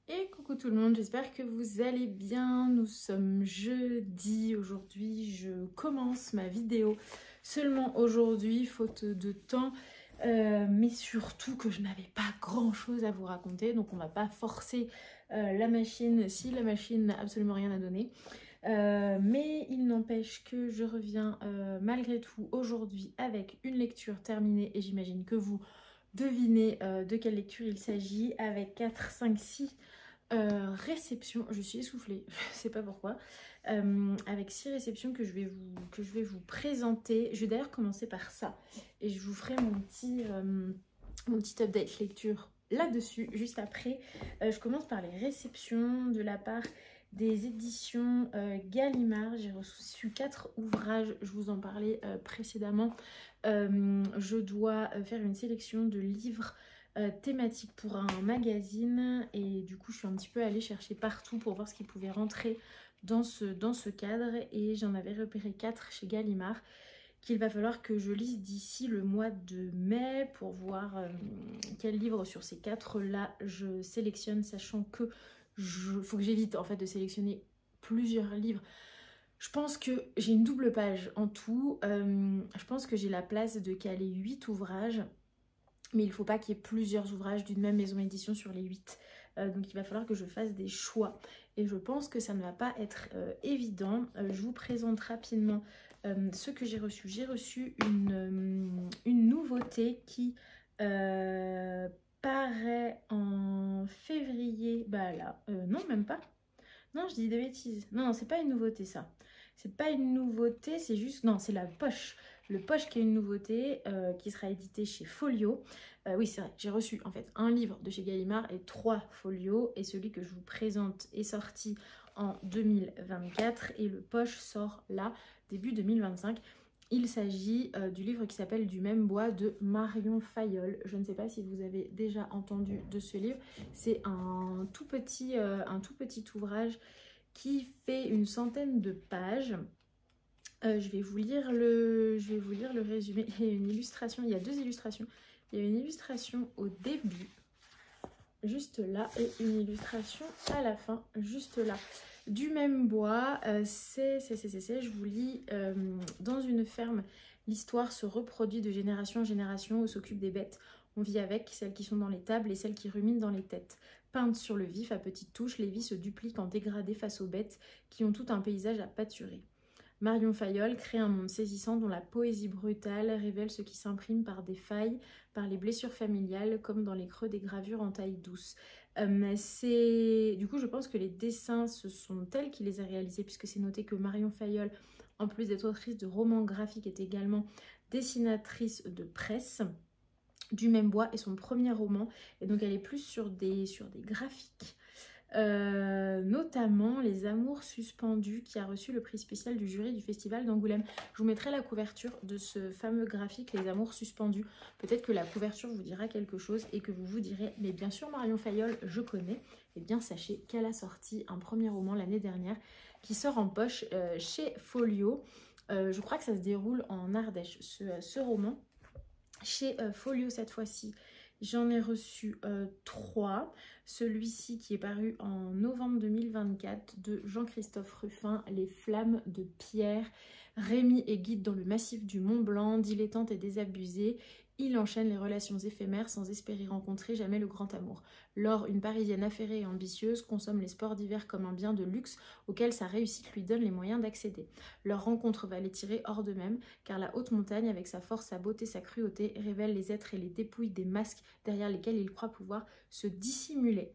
Et coucou tout le monde, j'espère que vous allez bien. Nous sommes jeudi, aujourd'hui je commence ma vidéo seulement aujourd'hui, faute de temps, mais surtout que je n'avais pas grand chose à vous raconter, donc on va pas forcer la machine si la machine n'a absolument rien à donner. Mais il n'empêche que je reviens malgré tout aujourd'hui avec une lecture terminée et j'imagine que vous devinez de quelle lecture il s'agit avec 4, 5, 6 réceptions. Je suis essoufflée, je sais pas pourquoi. Avec 6 réceptions que je vais vous présenter. Je vais d'ailleurs commencer par ça et je vous ferai mon petit update lecture là-dessus juste après. Je commence par les réceptions de la part des éditions Gallimard. J'ai reçu 4 ouvrages, je vous en parlais précédemment. Je dois faire une sélection de livres thématiques pour un magazine et du coup je suis un petit peu allée chercher partout pour voir ce qui pouvait rentrer dans ce cadre et j'en avais repéré 4 chez Gallimard qu'il va falloir que je lise d'ici le mois de mai pour voir quel livre sur ces 4 là je sélectionne, sachant que faut que j'évite en fait de sélectionner plusieurs livres. Je pense que j'ai une double page en tout. Je pense que j'ai la place de caler 8 ouvrages, mais il ne faut pas qu'il y ait plusieurs ouvrages d'une même maison d'édition sur les 8. Donc il va falloir que je fasse des choix. Et je pense que ça ne va pas être évident. Je vous présente rapidement ce que j'ai reçu. J'ai reçu une nouveauté qui paraît en février. Bah là, non même pas. Non, je dis des bêtises. Non, c'est pas une nouveauté ça. C'est pas une nouveauté, c'est juste... Non, c'est la poche. Le poche qui est une nouveauté, qui sera édité chez Folio. Oui, c'est vrai, j'ai reçu en fait un livre de chez Gallimard et 3 folios. Et celui que je vous présente est sorti en 2024 et le poche sort là, début 2025. Il s'agit du livre qui s'appelle Du même bois de Marion Fayolle. Je ne sais pas si vous avez déjà entendu de ce livre. C'est un tout petit ouvrage qui fait une centaine de pages. Je vais vous lire le résumé. Il y a une illustration, il y a 2 illustrations. Il y a une illustration au début, juste là, et une illustration à la fin, juste là. Du même bois, je vous lis, dans une ferme, l'histoire se reproduit de génération en génération, on s'occupe des bêtes. On vit avec celles qui sont dans les tables et celles qui ruminent dans les têtes. Peintes sur le vif à petites touches, les vies se dupliquent en dégradé face aux bêtes qui ont tout un paysage à pâturer. Marion Fayolle crée un monde saisissant dont la poésie brutale révèle ce qui s'imprime par des failles, par les blessures familiales, comme dans les creux des gravures en taille douce. Du coup, je pense que les dessins, ce sont elles qui les a réalisés, puisque c'est noté que Marion Fayolle, en plus d'être autrice de romans graphiques, est également dessinatrice de presse. Du même bois est son premier roman, et donc elle est plus sur des graphiques. Notamment Les Amours Suspendus, qui a reçu le prix spécial du jury du festival d'Angoulême. Je vous mettrai la couverture de ce fameux graphique Les Amours Suspendus. Peut-être que la couverture vous dira quelque chose et que vous vous direz mais bien sûr Marion Fayolle je connais. Et bien sachez qu'elle a sorti un premier roman l'année dernière qui sort en poche chez Folio. Je crois que ça se déroule en Ardèche ce roman. Chez Folio cette fois-ci, j'en ai reçu 3. Celui-ci qui est paru en novembre 2024 de Jean-Christophe Ruffin, Les Flammes de Pierre. Rémi est guide dans le massif du Mont Blanc, dilettante et désabusée. Il enchaîne les relations éphémères sans espérer rencontrer jamais le grand amour. Laure, une Parisienne affairée et ambitieuse, consomme les sports d'hiver comme un bien de luxe auquel sa réussite lui donne les moyens d'accéder. Leur rencontre va les tirer hors d'eux-mêmes, car la haute montagne, avec sa force, sa beauté, sa cruauté, révèle les êtres et les dépouille des masques derrière lesquels ils croient pouvoir se dissimuler.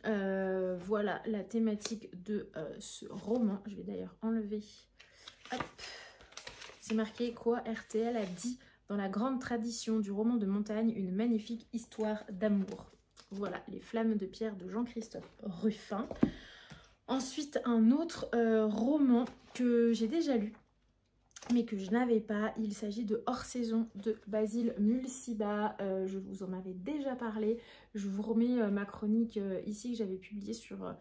Voilà la thématique de ce roman. Je vais d'ailleurs enlever... Hop. C'est marqué quoi RTL a dit dans la grande tradition du roman de montagne, une magnifique histoire d'amour. Voilà, Les Flammes de Pierre de Jean-Christophe Ruffin. Ensuite, un autre roman que j'ai déjà lu mais que je n'avais pas. Il s'agit de Hors saison de Basile Mulciba. Je vous en avais déjà parlé. Je vous remets ma chronique ici que j'avais publiée sur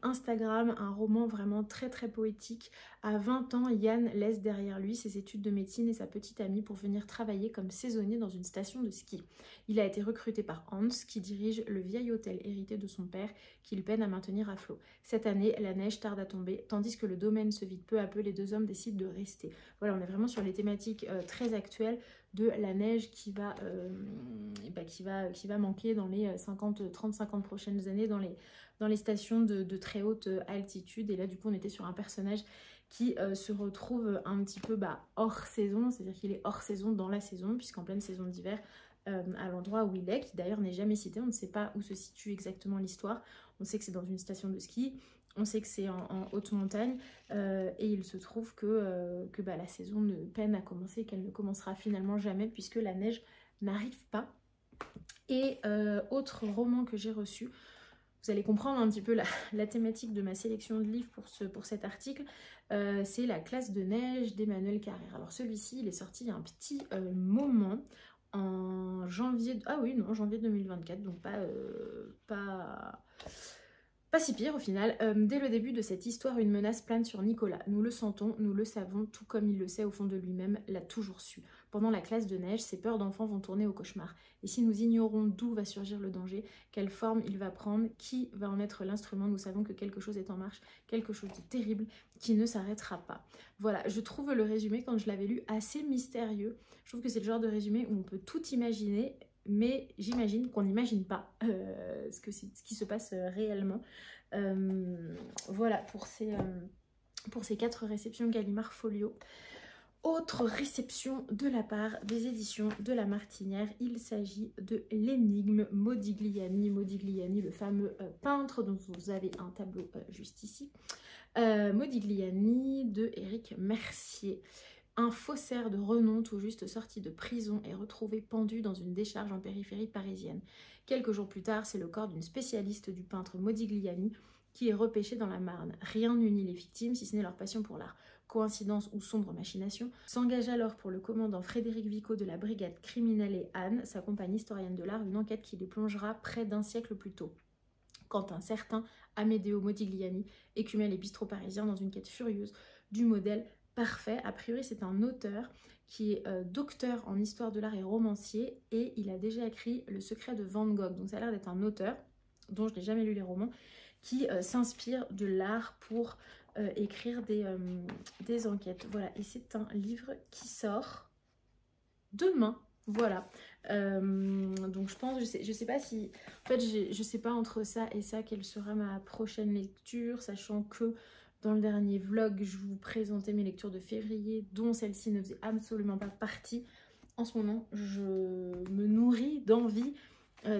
Instagram. Un roman vraiment très très poétique. À 20 ans, Yann laisse derrière lui ses études de médecine et sa petite amie pour venir travailler comme saisonnier dans une station de ski. Il a été recruté par Hans qui dirige le vieil hôtel hérité de son père qu'il peine à maintenir à flot. Cette année, la neige tarde à tomber, tandis que le domaine se vide peu à peu, les deux hommes décident de rester. Voilà, on est vraiment sur les thématiques très actuelles de la neige qui va manquer dans les 30-50 prochaines années dans les stations de très haute altitude. Et là, du coup, on était sur un personnage qui se retrouve un petit peu hors saison, c'est-à-dire qu'il est hors saison dans la saison, puisqu'en pleine saison d'hiver, à l'endroit où il est, qui d'ailleurs n'est jamais cité, on ne sait pas où se situe exactement l'histoire, on sait que c'est dans une station de ski, on sait que c'est en haute montagne, et il se trouve que la saison ne peine à commencer, qu'elle ne commencera finalement jamais, puisque la neige n'arrive pas. Et autre roman que j'ai reçu, vous allez comprendre un petit peu la thématique de ma sélection de livres pour cet article, c'est La classe de neige d'Emmanuel Carrère. Alors celui-ci, il est sorti il y a un petit moment, en janvier, janvier 2024, donc pas si pire au final. Dès le début de cette histoire, une menace plane sur Nicolas. Nous le sentons, nous le savons, tout comme il le sait au fond de lui-même, l'a toujours su. Pendant la classe de neige, ses peurs d'enfant vont tourner au cauchemar. Et si nous ignorons d'où va surgir le danger, quelle forme il va prendre, qui va en être l'instrument, nous savons que quelque chose est en marche, quelque chose de terrible qui ne s'arrêtera pas. Voilà, je trouve le résumé, quand je l'avais lu, assez mystérieux. Je trouve que c'est le genre de résumé où on peut tout imaginer, mais j'imagine qu'on n'imagine pas ce qui se passe réellement. Voilà pour ces 4 réceptions Gallimard Folio. Autre réception de la part des éditions de La Martinière, il s'agit de L'énigme Modigliani. Modigliani, le fameux peintre dont vous avez un tableau juste ici. Modigliani de Éric Mercier. Un faussaire de renom tout juste sorti de prison est retrouvé pendu dans une décharge en périphérie parisienne. Quelques jours plus tard, c'est le corps d'une spécialiste du peintre Modigliani qui est repêché dans la Marne. Rien n'unit les victimes si ce n'est leur passion pour l'art. Coïncidence ou sombre machination, s'engage alors pour le commandant Frédéric Vicot de la brigade criminelle et Anne, sa compagne historienne de l'art, une enquête qui les plongera près d'un siècle plus tôt. Quand un certain Amedeo Modigliani écumait les bistrots parisiens dans une quête furieuse du modèle parfait. A priori, c'est un auteur qui est docteur en histoire de l'art et romancier, et il a déjà écrit Le secret de Van Gogh. Donc ça a l'air d'être un auteur, dont je n'ai jamais lu les romans, qui s'inspire de l'art pour écrire des enquêtes. Voilà, et c'est un livre qui sort demain. Voilà, donc je pense, je sais pas si, en fait je sais pas entre ça et ça quelle sera ma prochaine lecture, sachant que dans le dernier vlog je vous présentais mes lectures de février, dont celle-ci ne faisait absolument pas partie. En ce moment je me nourris d'envies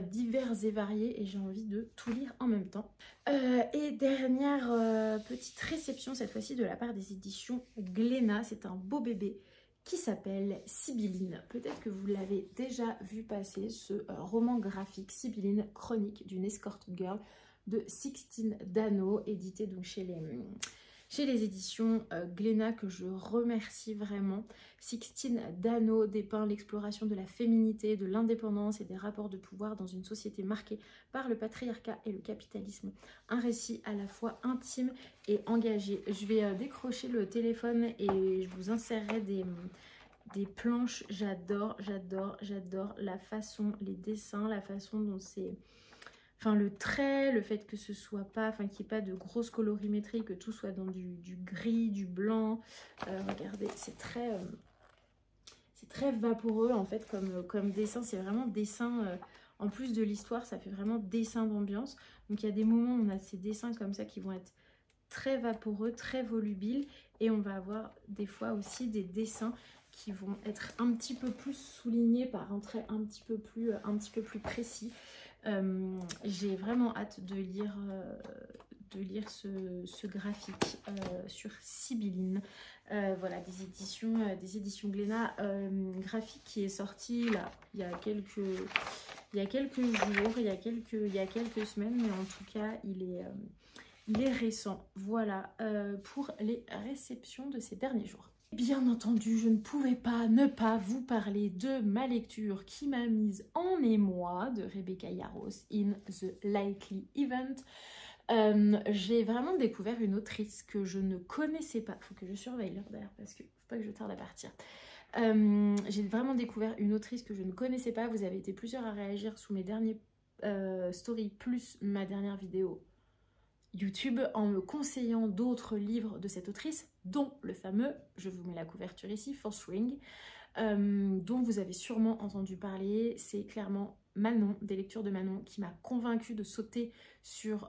diverses et variées et j'ai envie de tout lire en même temps. Et dernière petite réception, cette fois-ci de la part des éditions Glénat. C'est un beau bébé qui s'appelle Sibylline. Peut-être que vous l'avez déjà vu passer, ce roman graphique Sibylline, chronique d'une escort girl de Sixtine Dano, édité donc chez les éditions Glénat, que je remercie vraiment. Sixtine Dano dépeint l'exploration de la féminité, de l'indépendance et des rapports de pouvoir dans une société marquée par le patriarcat et le capitalisme. Un récit à la fois intime et engagé. Je vais décrocher le téléphone et je vous insérerai des planches. J'adore la façon, les dessins, la façon dont c'est... Enfin, le trait, le fait que ce soit pas, qu'il n'y ait pas de grosse colorimétrie, que tout soit dans du gris, du blanc. Regardez, c'est très vaporeux en fait comme dessin. C'est vraiment dessin, en plus de l'histoire, ça fait vraiment dessin d'ambiance. Donc il y a des moments où on a ces dessins comme ça qui vont être très vaporeux, très volubiles. Et on va avoir des fois aussi des dessins qui vont être un petit peu plus soulignés par un trait un petit peu plus précis. J'ai vraiment hâte de lire ce graphique sur Sibylline. Voilà, des éditions Glénat, graphique qui est sorti là il y a quelques jours, il y a quelques semaines, mais en tout cas il est récent. Voilà pour les réceptions de ces derniers jours. Bien entendu, je ne pouvais pas ne pas vous parler de ma lecture qui m'a mise en émoi de Rebecca Yarros, In the Likely Event. J'ai vraiment découvert une autrice que je ne connaissais pas. Faut que je surveille l'heure d'ailleurs parce que faut pas que je tarde à partir. J'ai vraiment découvert une autrice que je ne connaissais pas. Vous avez été plusieurs à réagir sous mes derniers stories plus ma dernière vidéo YouTube en me conseillant d'autres livres de cette autrice, dont le fameux, je vous mets la couverture ici, Fourth Ring, dont vous avez sûrement entendu parler. C'est clairement Manon, des lectures de Manon, qui m'a convaincue de sauter sur,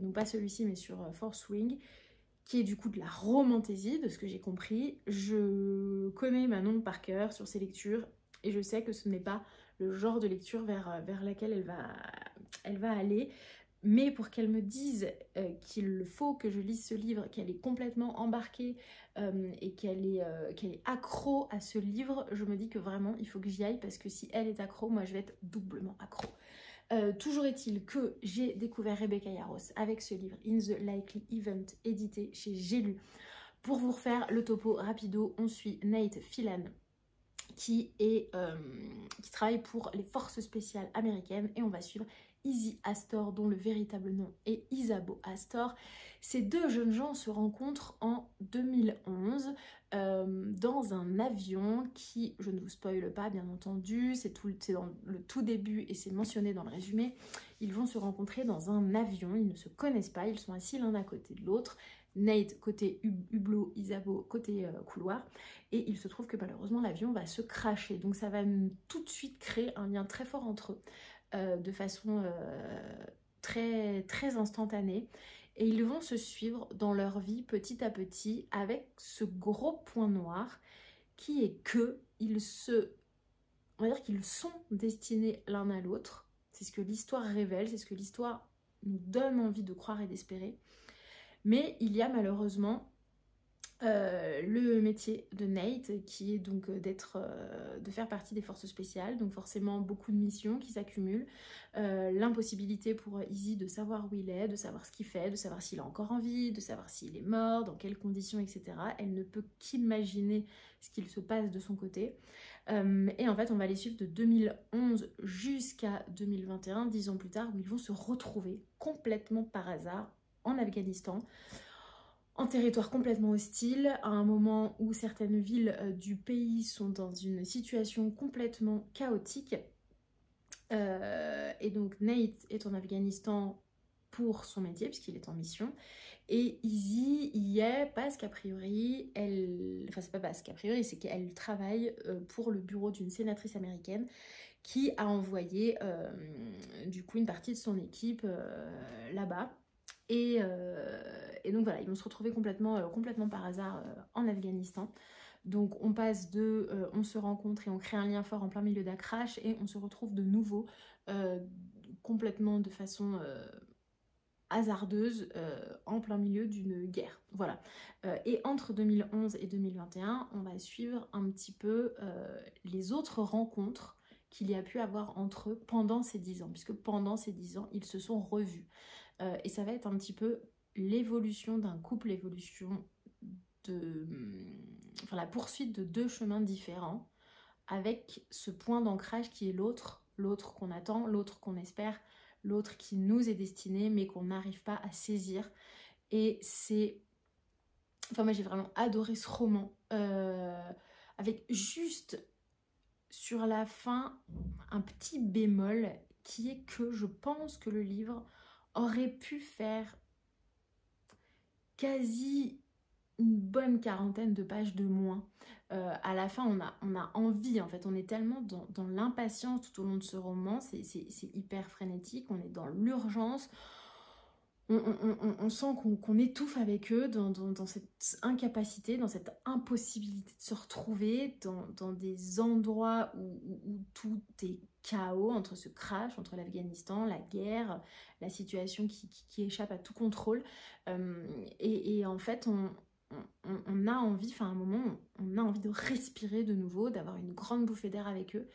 non pas celui-ci, mais sur Fourth Ring, qui est du coup de la romantaisie, de ce que j'ai compris. Je connais Manon par cœur sur ses lectures, et je sais que ce n'est pas le genre de lecture vers laquelle elle va aller. Mais pour qu'elle me dise qu'il faut que je lise ce livre, qu'elle est complètement embarquée et qu'elle est accro à ce livre, je me dis que vraiment il faut que j'y aille, parce que si elle est accro, moi je vais être doublement accro. Toujours est-il que j'ai découvert Rebecca Yarros avec ce livre In the Likely Event, édité chez J'ai lu. Pour vous refaire le topo rapido, on suit Nate Phelan qui travaille pour les forces spéciales américaines, et on va suivre Izzy Astor, dont le véritable nom est Isabeau Astor. Ces deux jeunes gens se rencontrent en 2011 dans un avion qui, je ne vous spoile pas bien entendu, c'est dans le tout début et c'est mentionné dans le résumé. Ils vont se rencontrer dans un avion, ils ne se connaissent pas, ils sont assis l'un à côté de l'autre. Nate côté hublot, Isabeau côté couloir, et il se trouve que malheureusement l'avion va se crasher, donc ça va tout de suite créer un lien très fort entre eux de façon très, très instantanée, et ils vont se suivre dans leur vie petit à petit, avec ce gros point noir qui est que on va dire qu'ils sont destinés l'un à l'autre. C'est ce que l'histoire révèle, c'est ce que l'histoire nous donne envie de croire et d'espérer. Mais il y a malheureusement le métier de Nate, qui est donc de faire partie des forces spéciales, donc forcément beaucoup de missions qui s'accumulent, l'impossibilité pour Izzy de savoir où il est, de savoir ce qu'il fait, de savoir s'il a encore envie, de savoir s'il est mort, dans quelles conditions, etc. Elle ne peut qu'imaginer ce qu'il se passe de son côté. Et en fait, on va les suivre de 2011 jusqu'à 2021, 10 ans plus tard, où ils vont se retrouver complètement par hasard en Afghanistan, en territoire complètement hostile, à un moment où certaines villes du pays sont dans une situation complètement chaotique. Et donc Nate est en Afghanistan pour son métier, puisqu'il est en mission, et Izzy y est parce qu'a priori, enfin c'est pas parce qu'a priori, c'est qu'elle travaille pour le bureau d'une sénatrice américaine qui a envoyé du coup une partie de son équipe là-bas. Et donc voilà, ils vont se retrouver complètement par hasard en Afghanistan. Donc on passe de on se rencontre et on crée un lien fort en plein milieu d'un crash, et on se retrouve de nouveau complètement de façon hasardeuse en plein milieu d'une guerre. Voilà. Et entre 2011 et 2021, on va suivre un petit peu les autres rencontres qu'il y a pu avoir entre eux pendant ces 10 ans, puisque pendant ces 10 ans, ils se sont revus. Et ça va être un petit peu l'évolution d'un couple, enfin la poursuite de deux chemins différents, avec ce point d'ancrage qui est l'autre qu'on attend, l'autre qu'on espère, l'autre qui nous est destiné mais qu'on n'arrive pas à saisir. Et c'est... Enfin moi j'ai vraiment adoré ce roman, avec juste sur la fin un petit bémol qui est que je pense que le livre aurait pu faire quasi une bonne quarantaine de pages de moins. À la fin, on a envie, en fait, on est tellement dans l'impatience tout au long de ce roman, c'est hyper frénétique, on est dans l'urgence, on sent qu'on étouffe avec eux dans cette incapacité, dans cette impossibilité de se retrouver, dans des endroits où tout est chaos, entre ce crash, entre l'Afghanistan, la guerre, la situation qui échappe à tout contrôle. Et en fait, on a envie, enfin à un moment, on a envie de respirer de nouveau, d'avoir une grande bouffée d'air avec eux.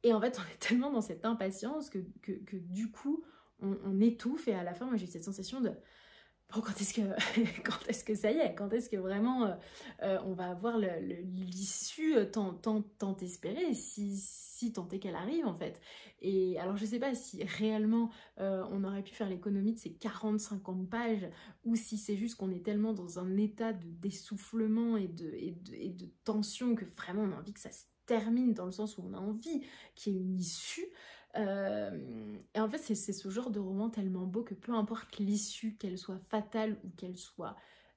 Et en fait, on est tellement dans cette impatience que du coup, on étouffe, et à la fin, moi j'ai eu cette sensation de bon, quand est-ce que, quand est-ce que ça y est, quand est-ce que vraiment on va avoir l'issue tant espérée, si tant est qu'elle arrive en fait. Et alors je sais pas si réellement on aurait pu faire l'économie de ces 40-50 pages, ou si c'est juste qu'on est tellement dans un état d'essoufflement et de tension que vraiment on a envie que ça se termine, dans le sens où on a envie qu'il y ait une issue. Et en fait c'est ce genre de roman tellement beau que peu importe l'issue, qu'elle soit fatale ou qu'elle soit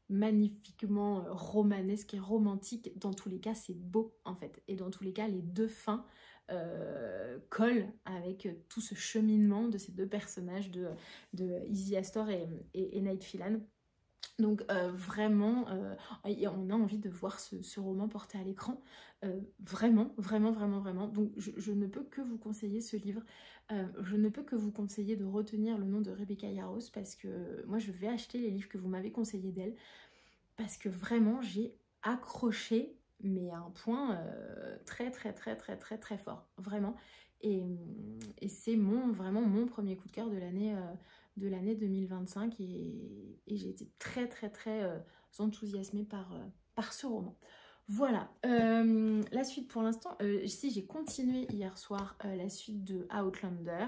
magnifiquement romanesque et romantique, dans tous les cas c'est beau en fait, et dans tous les cas les deux fins collent avec tout ce cheminement de ces deux personnages de Izzy Astor et Night Phelan. Donc vraiment, on a envie de voir ce roman porté à l'écran, vraiment, vraiment, vraiment, vraiment. Donc je ne peux que vous conseiller ce livre, je ne peux que vous conseiller de retenir le nom de Rebecca Yarros, parce que moi je vais acheter les livres que vous m'avez conseillés d'elle, parce que vraiment j'ai accroché, mais à un point très, très, très, très, très, très fort, vraiment. Et c'est vraiment mon premier coup de cœur de l'année 2025, et j'ai été très très très enthousiasmée par ce roman. Voilà, la suite pour l'instant, si j'ai continué hier soir la suite de Outlander,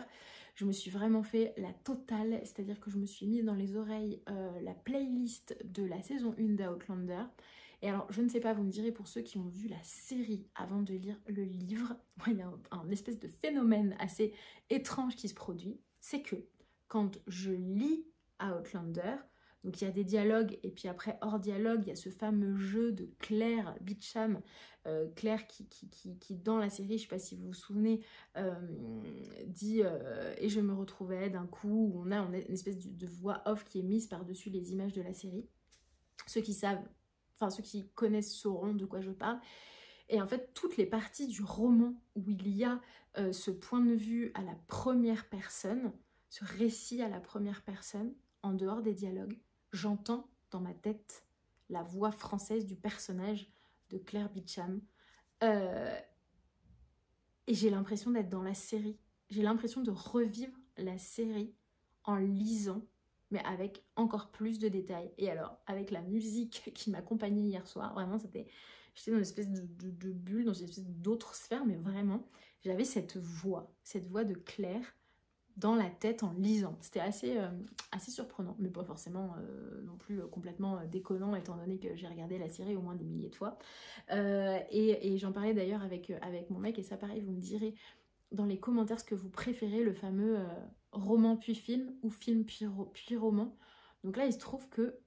je me suis vraiment fait la totale, c'est-à-dire que je me suis mis dans les oreilles la playlist de la saison 1 d'Outlander. Et alors, je ne sais pas, vous me direz, pour ceux qui ont vu la série avant de lire le livre, il y a un espèce de phénomène assez étrange qui se produit, c'est que quand je lis Outlander, donc il y a des dialogues, et puis après, hors dialogue, il y a ce fameux jeu de Claire Beecham, Claire qui dans la série, je ne sais pas si vous vous souvenez, dit et je me retrouvais d'un coup, où on a une espèce de voix off qui est mise par-dessus les images de la série. Ceux qui savent, enfin ceux qui connaissent sauront de quoi je parle. Et en fait, toutes les parties du roman où il y a ce point de vue à la première personne, ce récit à la première personne, en dehors des dialogues, j'entends dans ma tête la voix française du personnage de Claire Beecham. Et j'ai l'impression d'être dans la série. J'ai l'impression de revivre la série en lisant, mais avec encore plus de détails. Et alors, avec la musique qui m'accompagnait hier soir, vraiment, j'étais dans une espèce de bulle, dans une espèce d'autre sphère, mais vraiment, j'avais cette voix de Claire dans la tête en lisant. C'était assez surprenant, mais pas forcément non plus complètement déconnant, étant donné que j'ai regardé la série au moins des milliers de fois. Et j'en parlais d'ailleurs avec mon mec, et ça pareil, vous me direz dans les commentaires ce que vous préférez, le fameux roman puis film, ou film puis roman. Donc là, il se trouve que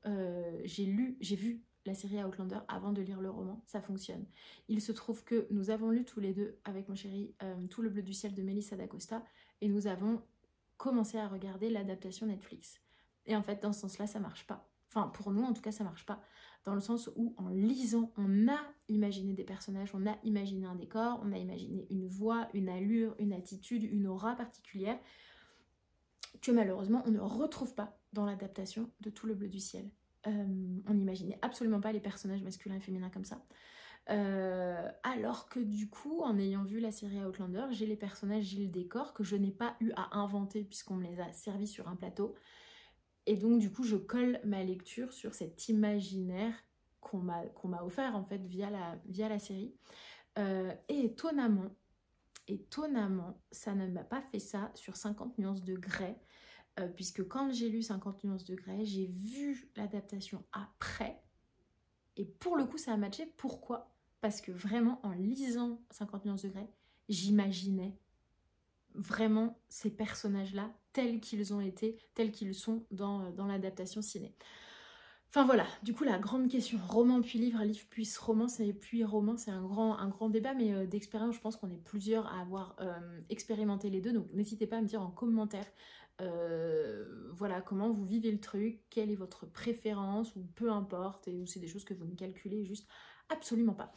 j'ai vu la série Outlander avant de lire le roman, ça fonctionne. Il se trouve que nous avons lu tous les deux, avec mon chéri, Tout le bleu du ciel de Melissa d'Acosta, et nous avons commencé à regarder l'adaptation Netflix. Et en fait, dans ce sens-là, ça marche pas. Enfin, pour nous, en tout cas, ça marche pas. Dans le sens où, en lisant, on a imaginé des personnages, on a imaginé un décor, on a imaginé une voix, une allure, une attitude, une aura particulière, que malheureusement, on ne retrouve pas dans l'adaptation de Tout le bleu du ciel. On n'imaginait absolument pas les personnages masculins et féminins comme ça. Alors que du coup, en ayant vu la série Outlander, j'ai les personnages, j'ai le décor que je n'ai pas eu à inventer puisqu'on me les a servis sur un plateau. Et donc du coup, je colle ma lecture sur cet imaginaire qu'on m'a offert en fait via la série. Et étonnamment, ça ne m'a pas fait ça sur 50 nuances de Grey, puisque quand j'ai lu 50 nuances de Grey, j'ai vu l'adaptation après, et pour le coup ça a matché. Pourquoi ? Parce que vraiment, en lisant 50 nuances de Grey, j'imaginais vraiment ces personnages-là tels qu'ils ont été, tels qu'ils sont dans l'adaptation ciné. Enfin voilà, du coup la grande question, roman puis livre puis roman, puis roman, c'est un grand débat, mais d'expérience je pense qu'on est plusieurs à avoir expérimenté les deux, donc n'hésitez pas à me dire en commentaire voilà, comment vous vivez le truc, quelle est votre préférence, ou peu importe, ou c'est des choses que vous ne calculez juste absolument pas.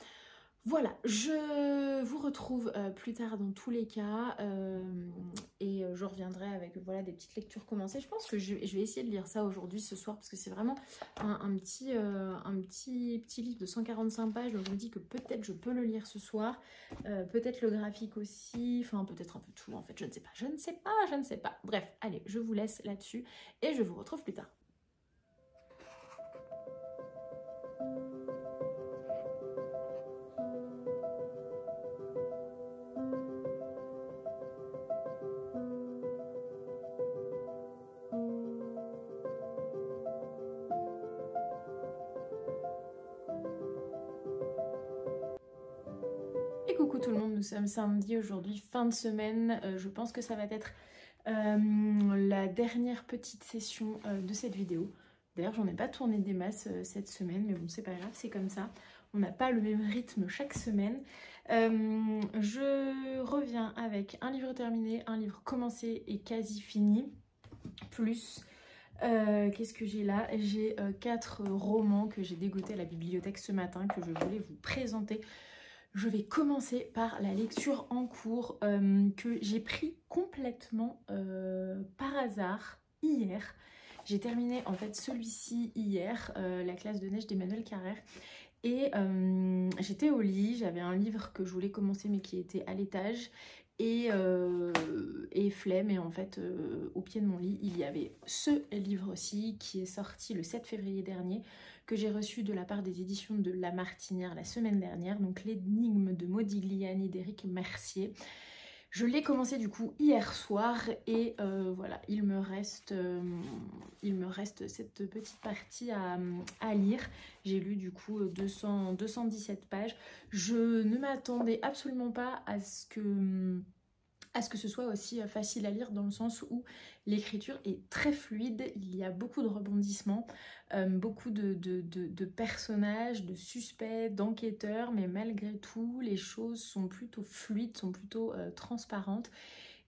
Voilà, je vous retrouve plus tard dans tous les cas, et je reviendrai avec voilà, des petites lectures commencées. Je pense que je vais essayer de lire ça aujourd'hui, ce soir, parce que c'est vraiment un petit livre de 145 pages, donc je me dis que peut-être je peux le lire ce soir, peut-être le graphique aussi, enfin peut-être un peu tout en fait, je ne sais pas. Bref, allez, je vous laisse là-dessus et je vous retrouve plus tard. Coucou tout le monde, nous sommes samedi aujourd'hui, fin de semaine. Je pense que ça va être la dernière petite session de cette vidéo. D'ailleurs, j'en ai pas tourné des masses cette semaine, mais bon, c'est pas grave, c'est comme ça. On n'a pas le même rythme chaque semaine. Je reviens avec un livre terminé, un livre commencé et quasi fini, plus... qu'est-ce que j'ai là? J'ai 4 romans que j'ai dégotés à la bibliothèque ce matin que je voulais vous présenter. Je vais commencer par la lecture en cours que j'ai pris complètement par hasard hier. J'ai terminé en fait celui-ci hier, La classe de neige d'Emmanuel Carrère. Et j'étais au lit, j'avais un livre que je voulais commencer mais qui était à l'étage. Et flemme, et en fait au pied de mon lit il y avait ce livre-ci qui est sorti le 7 février dernier, que j'ai reçu de la part des éditions de La Martinière la semaine dernière, donc L'énigme de Modigliani d'Éric Mercier. Je l'ai commencé du coup hier soir et voilà, il me reste cette petite partie à lire. J'ai lu du coup 217 pages. Je ne m'attendais absolument pas à ce que ce soit aussi facile à lire, dans le sens où l'écriture est très fluide, il y a beaucoup de rebondissements, beaucoup de personnages, de suspects, d'enquêteurs, mais malgré tout les choses sont plutôt fluides, sont plutôt transparentes,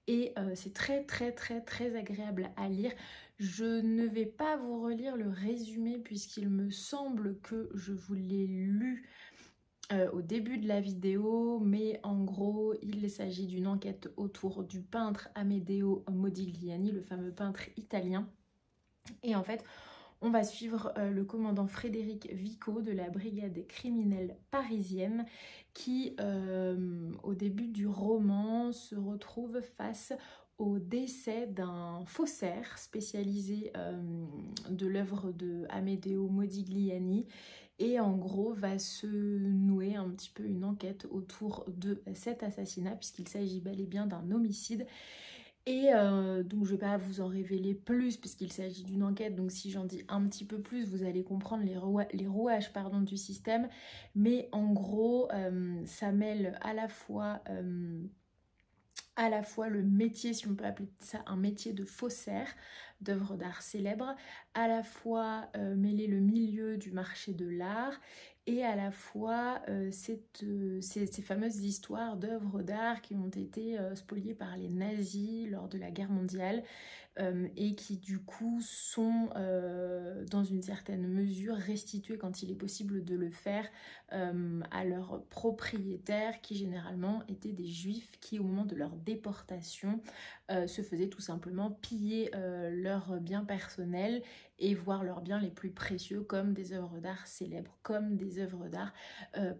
et c'est très agréable à lire. Je ne vais pas vous relire le résumé puisqu'il me semble que je vous l'ai lu au début de la vidéo, mais en gros il s'agit d'une enquête autour du peintre Amedeo Modigliani, le fameux peintre italien. Et en fait on va suivre le commandant Frédéric Vico de la brigade criminelle parisienne qui au début du roman se retrouve face au décès d'un faussaire spécialisé de l'œuvre de Amedeo Modigliani. Et en gros va se nouer un petit peu une enquête autour de cet assassinat, puisqu'il s'agit bel et bien d'un homicide. Et donc je ne vais pas vous en révéler plus puisqu'il s'agit d'une enquête, donc si j'en dis un petit peu plus vous allez comprendre les rouages du système. Mais en gros ça mêle à la fois le métier, si on peut appeler ça un métier de faussaire, d'œuvres d'art célèbres, à la fois mêler le milieu du marché de l'art, et à la fois ces fameuses histoires d'œuvres d'art qui ont été spoliées par les nazis lors de la guerre mondiale, et qui du coup sont dans une certaine mesure restituées quand il est possible de le faire à leurs propriétaires, qui généralement étaient des juifs qui au moment de leur déportation se faisaient tout simplement piller leurs biens personnels et voir leurs biens les plus précieux comme des œuvres d'art célèbres, comme des œuvres d'art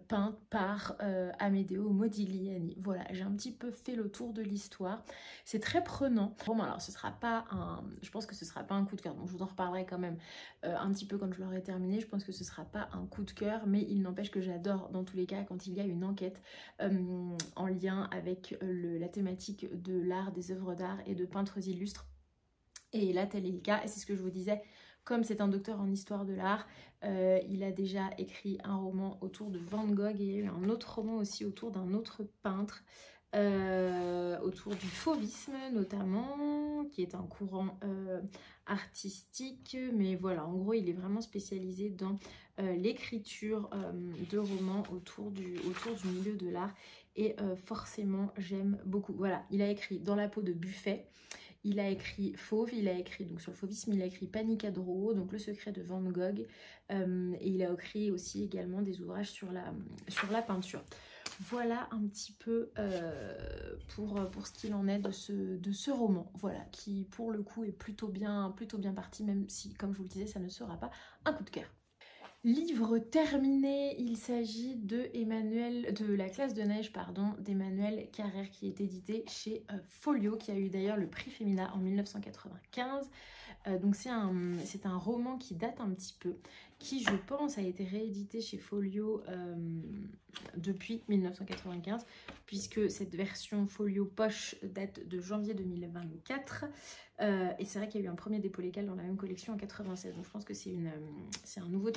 peintes par Amedeo Modigliani. Voilà, j'ai un petit peu fait le tour de l'histoire. C'est très prenant. Bon, alors ce sera pas je pense que ce sera pas un coup de cœur, donc je vous en reparlerai quand même un petit peu quand je l'aurai terminé. Je pense que ce sera pas un coup de cœur, mais il n'empêche que j'adore dans tous les cas quand il y a une enquête en lien avec la thématique de l'art, des œuvres d'art et de peintres illustres. Et là tel est le cas, et c'est ce que je vous disais, comme c'est un docteur en histoire de l'art, il a déjà écrit un roman autour de Van Gogh, et il y a eu un autre roman aussi autour d'un autre peintre, autour du fauvisme notamment, qui est un courant artistique. Mais voilà, en gros il est vraiment spécialisé dans l'écriture de romans autour du milieu de l'art, et forcément j'aime beaucoup. Voilà, il a écrit Dans la peau de Buffet, il a écrit Fauve, il a écrit, donc sur le fauvisme, il a écrit Panique à Drouot, donc Le secret de Van Gogh, et il a écrit aussi également des ouvrages sur la peinture. Voilà un petit peu pour ce qu'il en est de ce roman, voilà, qui pour le coup est plutôt bien parti, même si, comme je vous le disais, ça ne sera pas un coup de cœur. Livre terminé, il s'agit de La classe de neige, pardon, d'Emmanuel Carrère, qui est édité chez Folio, qui a eu d'ailleurs le prix Femina en 1995. Donc c'est un roman qui date un petit peu, qui je pense a été réédité chez Folio depuis 1995, puisque cette version Folio poche date de janvier 2024, et c'est vrai qu'il y a eu un premier dépôt légal dans la même collection en 96, donc je pense que c'est un nouveau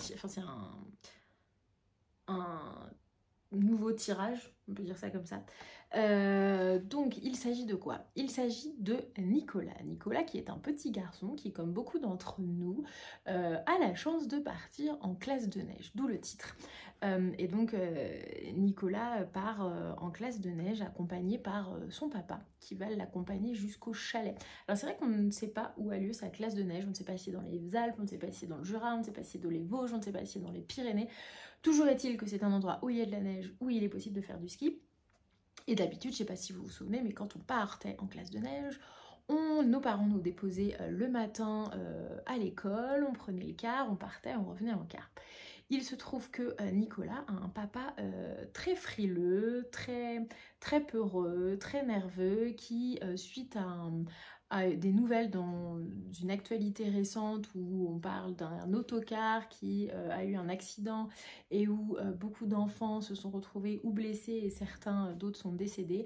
tirage, on peut dire ça comme ça. Donc il s'agit de quoi? Il s'agit de Nicolas. Nicolas qui est un petit garçon qui, comme beaucoup d'entre nous, a la chance de partir en classe de neige, d'où le titre. Et donc Nicolas part en classe de neige accompagné par son papa qui va l'accompagner jusqu'au chalet. Alors c'est vrai qu'on ne sait pas où a lieu sa classe de neige, on ne sait pas si c'est dans les Alpes, on ne sait pas si c'est dans le Jura, on ne sait pas si c'est dans les Vosges, on ne sait pas si c'est dans les Pyrénées. Toujours est-il que c'est un endroit où il y a de la neige, où il est possible de faire du ski. Et d'habitude, je ne sais pas si vous vous souvenez, mais quand on partait en classe de neige, nos parents nous déposaient le matin à l'école, on prenait le car, on partait, on revenait en car. Il se trouve que Nicolas a un papa très frileux, très peureux, très nerveux, qui, suite à des nouvelles dans une actualité récente où on parle d'un autocar qui a eu un accident et où beaucoup d'enfants se sont retrouvés ou blessés et certains d'autres sont décédés,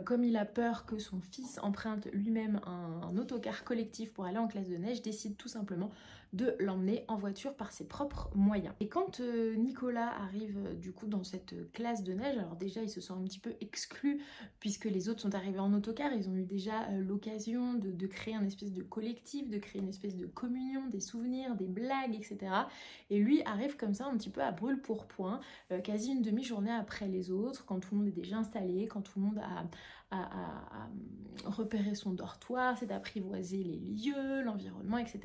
comme il a peur que son fils emprunte lui-même un autocar collectif pour aller en classe de neige, décide tout simplement de l'emmener en voiture par ses propres moyens. Et quand Nicolas arrive du coup dans cette classe de neige, alors déjà il se sent un petit peu exclu puisque les autres sont arrivés en autocar, ils ont eu déjà l'occasion de créer un espèce de collectif, de créer une espèce de communion, des souvenirs, des blagues, etc. Et lui arrive comme ça un petit peu à brûle-pourpoint, quasi une demi-journée après les autres, quand tout le monde est déjà installé, quand tout le monde a repéré son dortoir, s'est apprivoisé les lieux, l'environnement, etc.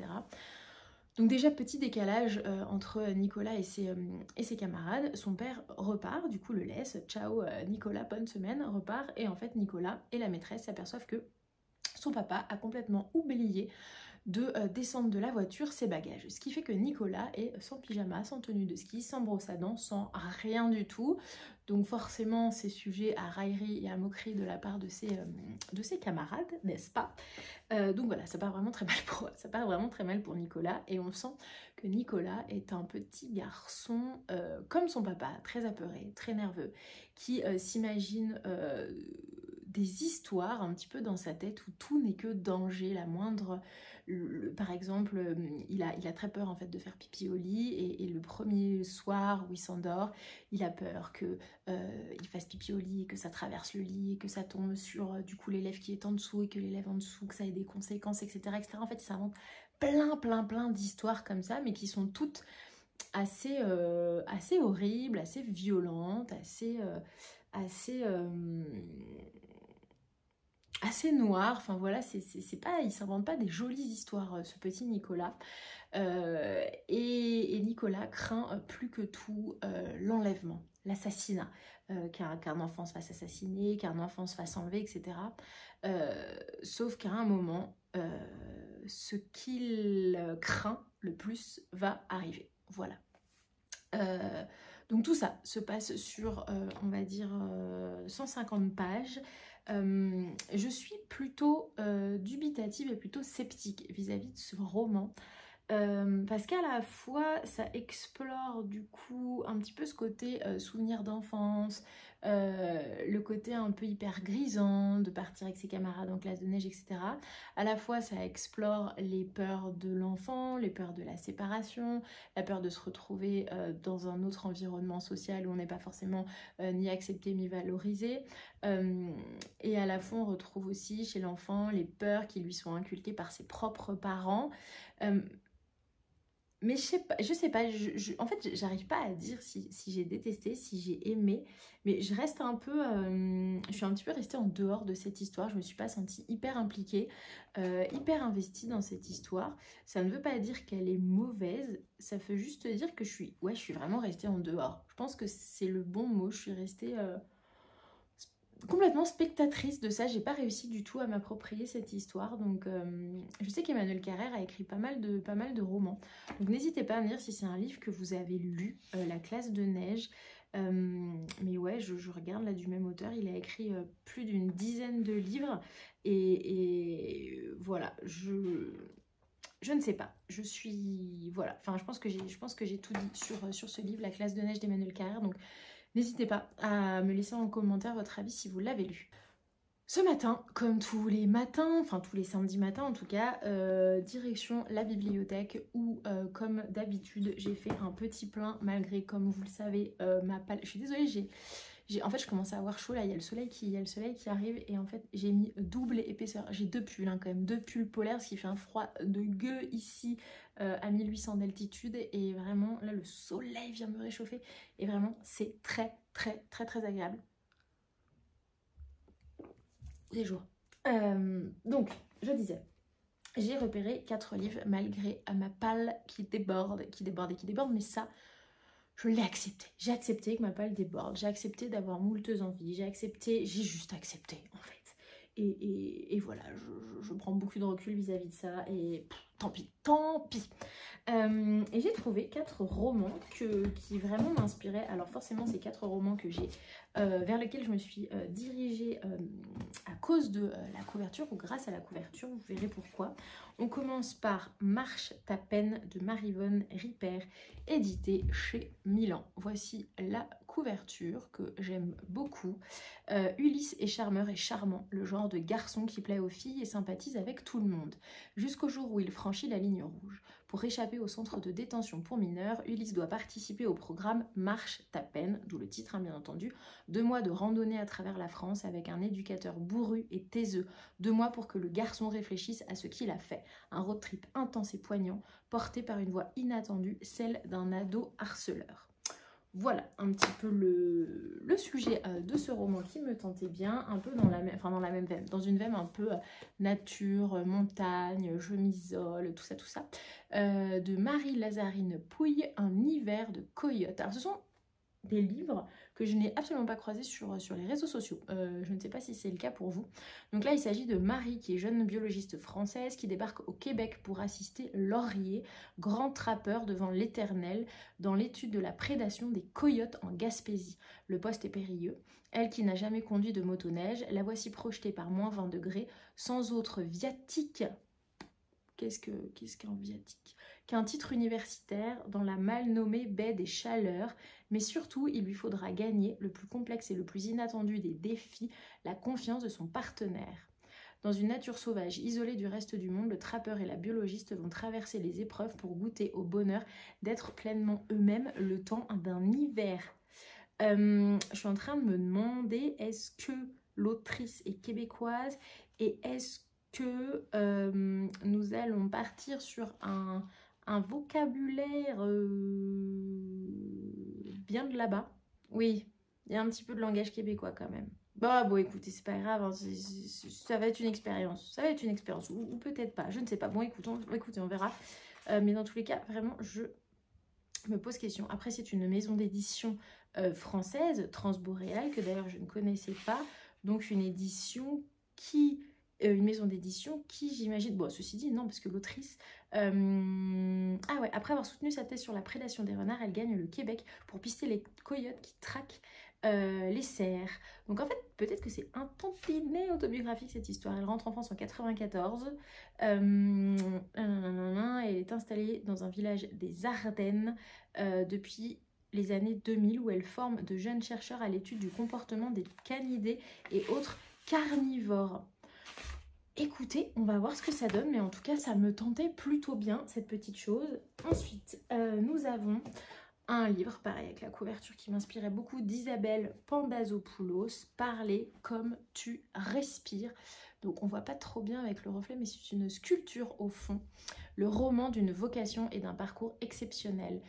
Donc déjà petit décalage entre Nicolas et ses camarades. Son père repart, du coup le laisse, ciao Nicolas, bonne semaine, repart. Et en fait Nicolas et la maîtresse s'aperçoivent que son papa a complètement oublié de descendre de la voiture ses bagages. Ce qui fait que Nicolas est sans pyjama, sans tenue de ski, sans brosse à dents, sans rien du tout. Donc forcément c'est sujet à raillerie et à moquerie de la part de ses camarades, n'est-ce pas? Donc voilà, ça part vraiment très mal pour Nicolas, et on sent que Nicolas est un petit garçon comme son papa, très apeuré, très nerveux, qui s'imagine des histoires un petit peu dans sa tête où tout n'est que danger, la moindre... par exemple, il a très peur en fait de faire pipi au lit, et le premier soir où il s'endort, il a peur que il fasse pipi au lit, que ça traverse le lit, et que ça tombe sur du coup l'élève qui est en dessous, et que l'élève en dessous, que ça ait des conséquences, etc. etc. En fait, il s'invente plein d'histoires comme ça, mais qui sont toutes assez horribles, assez violentes, assez noir, enfin voilà, c'est pas, il s'invente pas des jolies histoires, ce petit Nicolas. Et Nicolas craint plus que tout l'enlèvement, l'assassinat, qu'un enfant se fasse assassiner, qu'un enfant se fasse enlever, etc. Sauf qu'à un moment, ce qu'il craint le plus va arriver. Voilà. Donc tout ça se passe sur, on va dire, 150 pages. Je suis plutôt dubitative et plutôt sceptique vis-à-vis de ce roman. Parce qu'à la fois ça explore du coup un petit peu ce côté souvenir d'enfance, le côté un peu hyper grisant de partir avec ses camarades en classe de neige, etc. À la fois ça explore les peurs de l'enfant, les peurs de la séparation, la peur de se retrouver dans un autre environnement social où on n'est pas forcément ni accepté ni valorisé, et à la fois on retrouve aussi chez l'enfant les peurs qui lui sont inculquées par ses propres parents. Mais je sais pas, en fait j'arrive pas à dire si j'ai détesté, si j'ai aimé, mais je reste un peu, je suis un petit peu restée en dehors de cette histoire, je me suis pas sentie hyper impliquée, hyper investie dans cette histoire. Ça ne veut pas dire qu'elle est mauvaise, ça veut juste dire que je suis vraiment restée en dehors. Je pense que c'est le bon mot, je suis restée... complètement spectatrice de ça, j'ai pas réussi du tout à m'approprier cette histoire. Donc je sais qu'Emmanuel Carrère a écrit pas mal de romans, donc n'hésitez pas à me dire si c'est un livre que vous avez lu, La classe de neige. Mais ouais, je regarde là du même auteur, il a écrit plus d'une dizaine de livres, et voilà, je ne sais pas, je suis... Voilà, enfin je pense que j'ai tout dit sur ce livre, La classe de neige d'Emmanuel Carrère, donc n'hésitez pas à me laisser en commentaire votre avis si vous l'avez lu. Ce matin, comme tous les matins, enfin tous les samedis matins en tout cas, direction la bibliothèque où, comme d'habitude, j'ai fait un petit plein malgré, comme vous le savez, ma palette. Je suis désolée, En fait, je commence à avoir chaud là, il y a le soleil qui arrive et en fait, j'ai mis double épaisseur. J'ai 2 pulls hein, quand même, 2 pulls polaires, ce qui fait un froid de gueux ici à 1800 d'altitude. Et vraiment, là, le soleil vient me réchauffer et vraiment, c'est très agréable. Les jours. Donc, je disais, j'ai repéré 4 livres malgré ma palle qui déborde, mais ça, je l'ai accepté. J'ai accepté que ma palle déborde, j'ai accepté d'avoir moulteuse envie, j'ai juste accepté en fait. Et voilà, je prends beaucoup de recul vis-à-vis de ça et tant pis. Et j'ai trouvé 4 romans qui vraiment m'inspiraient. Alors forcément, c'est 4 romans que j'ai vers lesquels je me suis dirigée à cause de la couverture ou grâce à la couverture, vous verrez pourquoi. On commence par Marche ta peine de Maryvonne Ripert, édité chez Milan. Voici la couverture que j'aime beaucoup. Ulysse est charmeur et charmant, le genre de garçon qui plaît aux filles et sympathise avec tout le monde. Jusqu'au jour où il franchit la ligne rouge. Pour échapper au centre de détention pour mineurs, Ulysse doit participer au programme Marche ta peine, d'où le titre hein, bien entendu, 2 mois de randonnée à travers la France avec un éducateur bourru et taiseux, 2 mois pour que le garçon réfléchisse à ce qu'il a fait. Un road trip intense et poignant, porté par une voix inattendue, celle d'un ado harceleur. Voilà un petit peu le sujet de ce roman qui me tentait bien, un peu dans la même veine, dans une veine un peu nature, montagne, je m'isole, tout ça, de Marie-Lazarine Pouille, Un hiver de coyote. Alors ce sont des livres que je n'ai absolument pas croisés sur les réseaux sociaux. Je ne sais pas si c'est le cas pour vous. Donc là, il s'agit de Marie, qui est jeune biologiste française, qui débarque au Québec pour assister Laurier, grand trappeur devant l'Éternel, dans l'étude de la prédation des coyotes en Gaspésie. Le poste est périlleux. Elle qui n'a jamais conduit de motoneige, la voici projetée par moins 20 degrés, sans autre viatique. Qu'est-ce qu'un viatique? Qu'un titre universitaire dans la mal nommée baie des Chaleurs, mais surtout il lui faudra gagner le plus complexe et le plus inattendu des défis, la confiance de son partenaire. Dans une nature sauvage isolée du reste du monde, le trappeur et la biologiste vont traverser les épreuves pour goûter au bonheur d'être pleinement eux-mêmes le temps d'un hiver. Je suis en train de me demander, est-ce que l'autrice est québécoise et est-ce que nous allons partir sur un vocabulaire bien de là-bas. Oui, il y a un petit peu de langage québécois quand même. Bon, écoutez, c'est pas grave, hein, ça va être une expérience. Ça va être une expérience, ou peut-être pas, je ne sais pas. Bon, écoutez, on verra. Mais dans tous les cas, vraiment, je me pose question. Après, c'est une maison d'édition française, Transboréale, que d'ailleurs je ne connaissais pas. Donc une édition qui... une maison d'édition qui, j'imagine... Bon, ceci dit, non, parce que l'autrice... Ah ouais, après avoir soutenu sa thèse sur la prédation des renards, elle gagne le Québec pour pister les coyotes qui traquent les cerfs. Donc en fait, peut-être que c'est un tantinet autobiographique cette histoire. Elle rentre en France en 94. Elle est installée dans un village des Ardennes depuis les années 2000 où elle forme de jeunes chercheurs à l'étude du comportement des canidés et autres carnivores. Écoutez, on va voir ce que ça donne, mais en tout cas, ça me tentait plutôt bien, cette petite chose. Ensuite, nous avons un livre, pareil, avec la couverture qui m'inspirait beaucoup, d'Isabelle Pandazopoulos, Parler comme tu respires. Donc, on voit pas trop bien avec le reflet, mais c'est une sculpture au fond. Le roman d'une vocation et d'un parcours exceptionnel.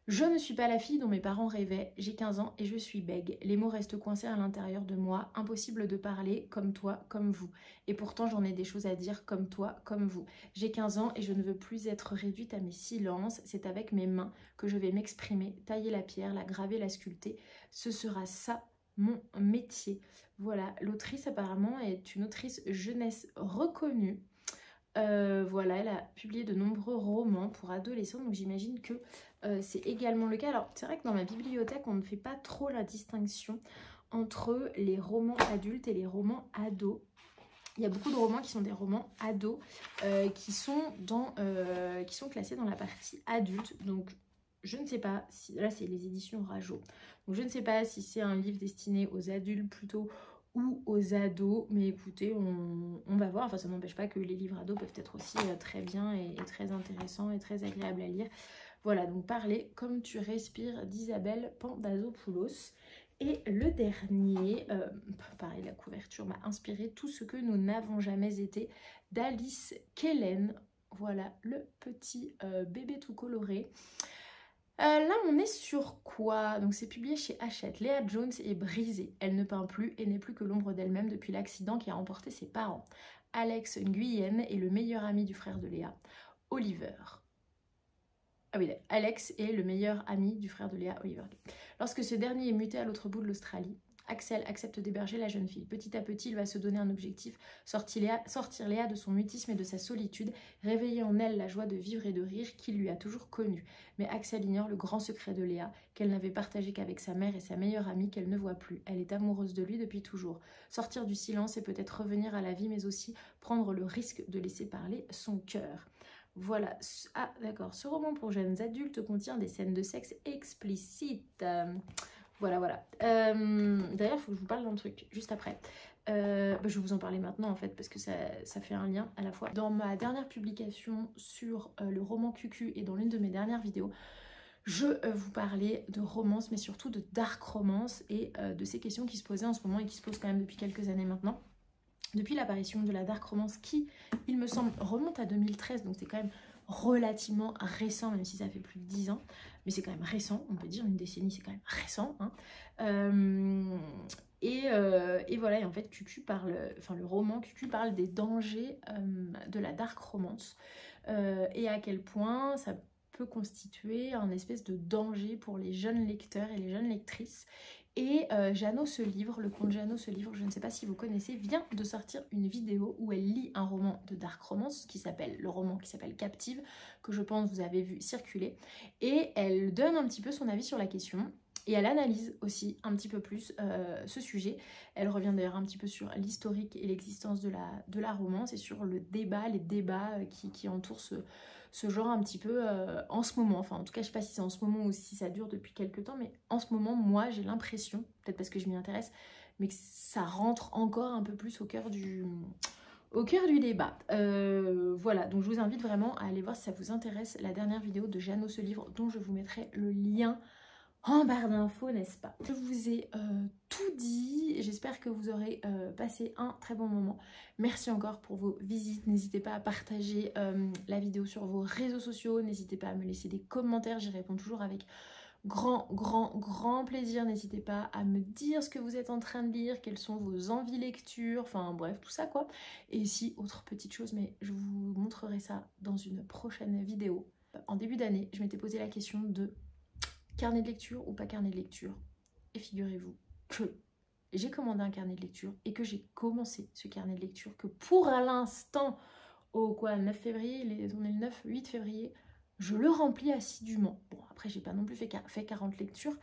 Je ne suis pas la fille dont mes parents rêvaient, j'ai 15 ans et je suis bègue. Les mots restent coincés à l'intérieur de moi, impossible de parler comme toi, comme vous. Et pourtant j'en ai des choses à dire comme toi, comme vous. J'ai 15 ans et je ne veux plus être réduite à mes silences, c'est avec mes mains que je vais m'exprimer, tailler la pierre, la graver, la sculpter. Ce sera ça mon métier. Voilà, l'autrice apparemment est une autrice jeunesse reconnue. Voilà, elle a publié de nombreux romans pour adolescents, donc j'imagine que c'est également le cas. Alors c'est vrai que dans ma bibliothèque on ne fait pas trop la distinction entre les romans adultes et les romans ados. Il y a beaucoup de romans qui sont des romans ados qui sont classés dans la partie adulte. Donc je ne sais pas si... Là c'est les éditions Rajo. Donc je ne sais pas si c'est un livre destiné aux adultes plutôt ou aux ados, mais écoutez, on va voir. Enfin, ça n'empêche pas que les livres ados peuvent être aussi très bien et très intéressants et très agréables à lire. Voilà, donc Parler comme tu respires d'Isabelle Pandazopoulos. Et le dernier, pareil, la couverture m'a inspiré tout ce que nous n'avons jamais été d'Alice Kellen. Voilà le petit bébé tout coloré. Là on est sur quoi? Donc c'est publié chez Hachette. Léa Jones est brisée, elle ne peint plus et n'est plus que l'ombre d'elle-même depuis l'accident qui a emporté ses parents. Alex Nguyen est le meilleur ami du frère de Léa, Oliver. Ah oui, Alex est le meilleur ami du frère de Léa, Oliver. Lorsque ce dernier est muté à l'autre bout de l'Australie, Axel accepte d'héberger la jeune fille. Petit à petit, il va se donner un objectif, sortir Léa de son mutisme et de sa solitude, réveiller en elle la joie de vivre et de rire qu'il lui a toujours connue. Mais Axel ignore le grand secret de Léa, qu'elle n'avait partagé qu'avec sa mère et sa meilleure amie qu'elle ne voit plus. Elle est amoureuse de lui depuis toujours. Sortir du silence et peut-être revenir à la vie, mais aussi prendre le risque de laisser parler son cœur. Voilà, ah d'accord, ce roman pour jeunes adultes contient des scènes de sexe explicites. Voilà. D'ailleurs, il faut que je vous parle d'un truc juste après. Je vais vous en parler maintenant en fait parce que ça fait un lien à la fois. Dans ma dernière publication sur le roman QQ et dans l'une de mes dernières vidéos, je vous parlais de romance mais surtout de dark romance et de ces questions qui se posaient en ce moment et qui se posent quand même depuis quelques années maintenant. Depuis l'apparition de la dark romance qui, il me semble, remonte à 2013, donc c'est quand même relativement récent, même si ça fait plus de 10 ans, mais c'est quand même récent, on peut dire, une décennie, c'est quand même récent. Hein. Et voilà, et en fait, QQ parle, enfin le roman QQ parle des dangers de la dark romance et à quel point ça peut constituer un espèce de danger pour les jeunes lecteurs et les jeunes lectrices. Et Jeannot ce livre, le conte Jeannot ce livre, je ne sais pas si vous connaissez, vient de sortir une vidéo où elle lit un roman de dark romance le roman qui s'appelle Captive, que je pense vous avez vu circuler, et elle donne un petit peu son avis sur la question. Et elle analyse aussi un petit peu plus ce sujet. Elle revient d'ailleurs un petit peu sur l'historique et l'existence de la romance et sur les débats qui entourent ce genre un petit peu en ce moment. Enfin, en tout cas, je sais pas si c'est en ce moment ou si ça dure depuis quelques temps, mais en ce moment, moi, j'ai l'impression, peut-être parce que je m'y intéresse, mais que ça rentre encore un peu plus au cœur du débat. Voilà, donc je vous invite vraiment à aller voir si ça vous intéresse la dernière vidéo de Jeannot ce livre, dont je vous mettrai le lien en barre d'infos, n'est-ce pas? Je vous ai tout dit, j'espère que vous aurez passé un très bon moment. Merci encore pour vos visites, n'hésitez pas à partager la vidéo sur vos réseaux sociaux, n'hésitez pas à me laisser des commentaires, j'y réponds toujours avec grand plaisir. N'hésitez pas à me dire ce que vous êtes en train de lire, quelles sont vos envies lecture, enfin bref, tout ça quoi. Et ici, autre petite chose, mais je vous montrerai ça dans une prochaine vidéo. En début d'année, je m'étais posé la question de carnet de lecture ou pas carnet de lecture. Et figurez-vous que j'ai commandé un carnet de lecture et que j'ai commencé ce carnet de lecture que pour l'instant, au 9 février, on est le 8 février, je le remplis assidûment. Bon, après, j'ai pas non plus fait 40 lectures,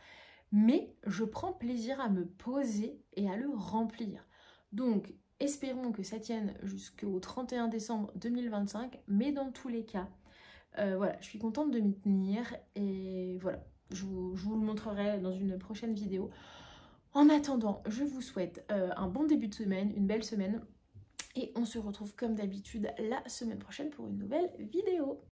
mais je prends plaisir à me poser et à le remplir. Donc, espérons que ça tienne jusqu'au 31 décembre 2025, mais dans tous les cas, voilà, je suis contente de m'y tenir et voilà. Je vous le montrerai dans une prochaine vidéo. En attendant, je vous souhaite un bon début de semaine, une belle semaine. Et on se retrouve comme d'habitude la semaine prochaine pour une nouvelle vidéo.